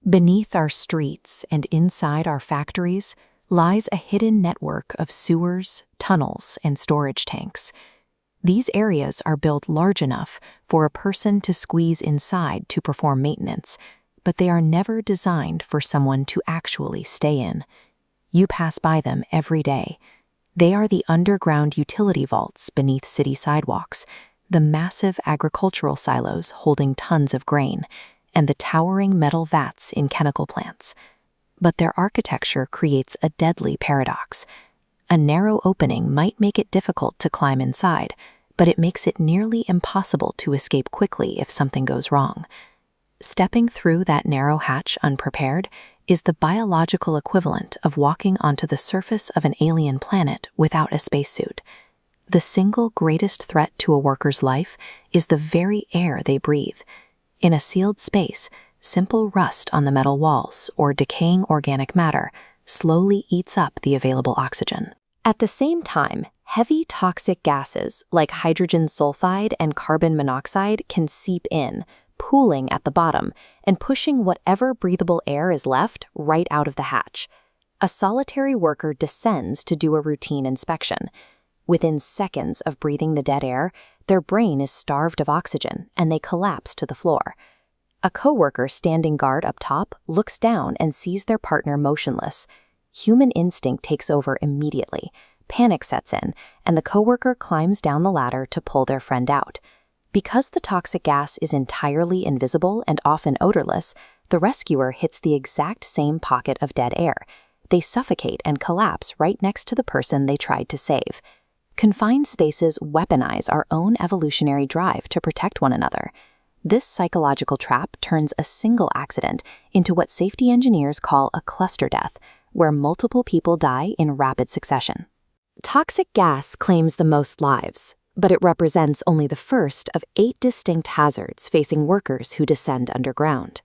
Beneath our streets and inside our factories lies a hidden network of sewers, tunnels, and storage tanks. These areas are built large enough for a person to squeeze inside to perform maintenance, but they are never designed for someone to actually stay in. You pass by them every day. They are the underground utility vaults beneath city sidewalks, the massive agricultural silos holding tons of grain, and the towering metal vats in chemical plants. But their architecture creates a deadly paradox. A narrow opening might make it difficult to climb inside, but it makes it nearly impossible to escape quickly if something goes wrong. Stepping through that narrow hatch unprepared is the biological equivalent of walking onto the surface of an alien planet without a spacesuit. The single greatest threat to a worker's life is the very air they breathe. In a sealed space, simple rust on the metal walls or decaying organic matter slowly eats up the available oxygen. At the same time, heavy toxic gases like hydrogen sulfide and carbon monoxide can seep in, pooling at the bottom and pushing whatever breathable air is left right out of the hatch. A solitary worker descends to do a routine inspection. Within seconds of breathing the dead air, their brain is starved of oxygen and they collapse to the floor. A coworker standing guard up top looks down and sees their partner motionless. Human instinct takes over immediately. Panic sets in, and the coworker climbs down the ladder to pull their friend out. Because the toxic gas is entirely invisible and often odorless, the rescuer hits the exact same pocket of dead air. They suffocate and collapse right next to the person they tried to save. Confined spaces weaponize our own evolutionary drive to protect one another. This psychological trap turns a single accident into what safety engineers call a cluster death, where multiple people die in rapid succession. Toxic gas claims the most lives, but it represents only the first of 8 distinct hazards facing workers who descend underground.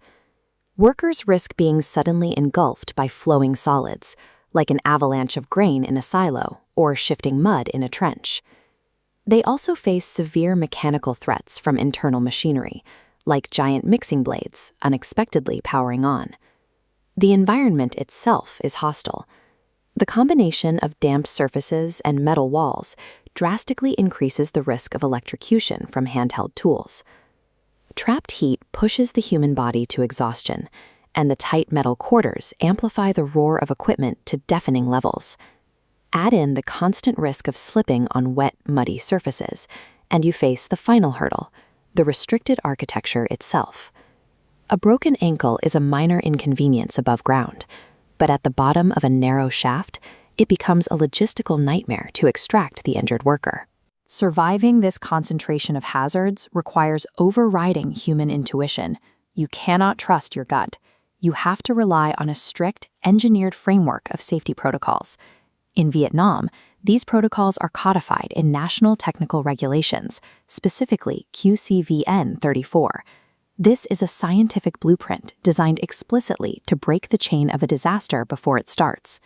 Workers risk being suddenly engulfed by flowing solids, like an avalanche of grain in a silo or shifting mud in a trench. They also face severe mechanical threats from internal machinery, like giant mixing blades unexpectedly powering on. The environment itself is hostile. The combination of damp surfaces and metal walls drastically increases the risk of electrocution from handheld tools. Trapped heat pushes the human body to exhaustion, and the tight metal quarters amplify the roar of equipment to deafening levels. Add in the constant risk of slipping on wet, muddy surfaces, and you face the final hurdle, the restricted architecture itself. A broken ankle is a minor inconvenience above ground, but at the bottom of a narrow shaft, it becomes a logistical nightmare to extract the injured worker. Surviving this concentration of hazards requires overriding human intuition. You cannot trust your gut. You have to rely on a strict, engineered framework of safety protocols. In Vietnam, these protocols are codified in national technical regulations, specifically QCVN 34. This is a scientific blueprint designed explicitly to break the chain of a disaster before it starts.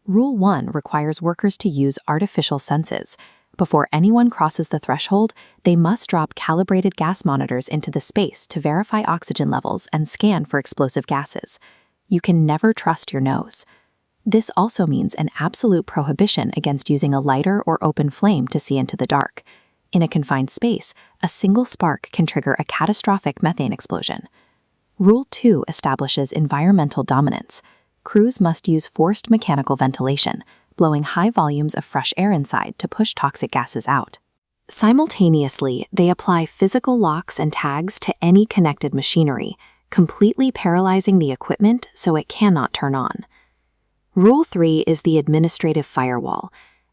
Rule 1 requires workers to use artificial senses. Before anyone crosses the threshold, they must drop calibrated gas monitors into the space to verify oxygen levels and scan for explosive gases. You can never trust your nose. This also means an absolute prohibition against using a lighter or open flame to see into the dark. In a confined space, a single spark can trigger a catastrophic methane explosion. Rule 2 establishes environmental dominance. Crews must use forced mechanical ventilation, blowing high volumes of fresh air inside to push toxic gases out. Simultaneously, they apply physical locks and tags to any connected machinery, completely paralyzing the equipment so it cannot turn on. Rule 3 is the administrative firewall.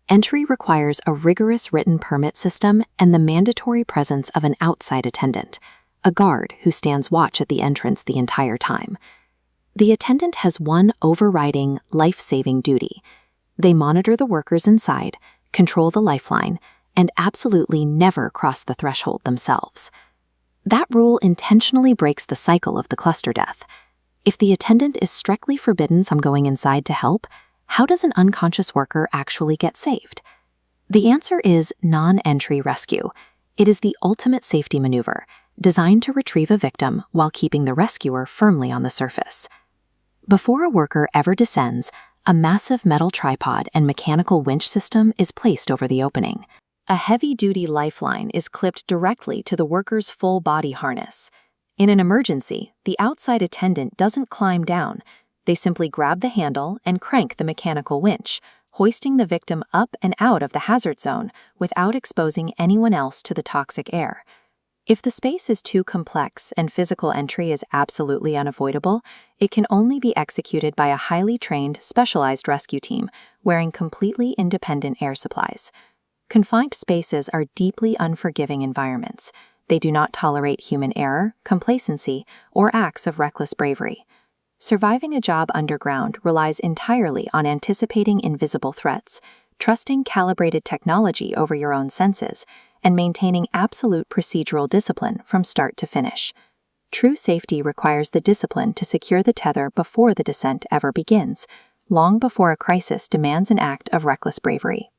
Entry requires a rigorous written permit system and the mandatory presence of an outside attendant, a guard who stands watch at the entrance the entire time. The attendant has one overriding, life-saving duty. They monitor the workers inside, control the lifeline, and absolutely never cross the threshold themselves. That rule intentionally breaks the cycle of the cluster death. If the attendant is strictly forbidden from going inside to help, how does an unconscious worker actually get saved? The answer is non-entry rescue. It is the ultimate safety maneuver, designed to retrieve a victim while keeping the rescuer firmly on the surface. Before a worker ever descends, a massive metal tripod and mechanical winch system is placed over the opening. A heavy-duty lifeline is clipped directly to the worker's full body harness. In an emergency, the outside attendant doesn't climb down. They simply grab the handle and crank the mechanical winch, hoisting the victim up and out of the hazard zone without exposing anyone else to the toxic air. If the space is too complex and physical entry is absolutely unavoidable, it can only be executed by a highly trained, specialized rescue team wearing completely independent air supplies. Confined spaces are deeply unforgiving environments. They do not tolerate human error, complacency, or acts of reckless bravery. Surviving a job underground relies entirely on anticipating invisible threats, trusting calibrated technology over your own senses, and maintaining absolute procedural discipline from start to finish. True safety requires the discipline to secure the tether before the descent ever begins, long before a crisis demands an act of reckless bravery.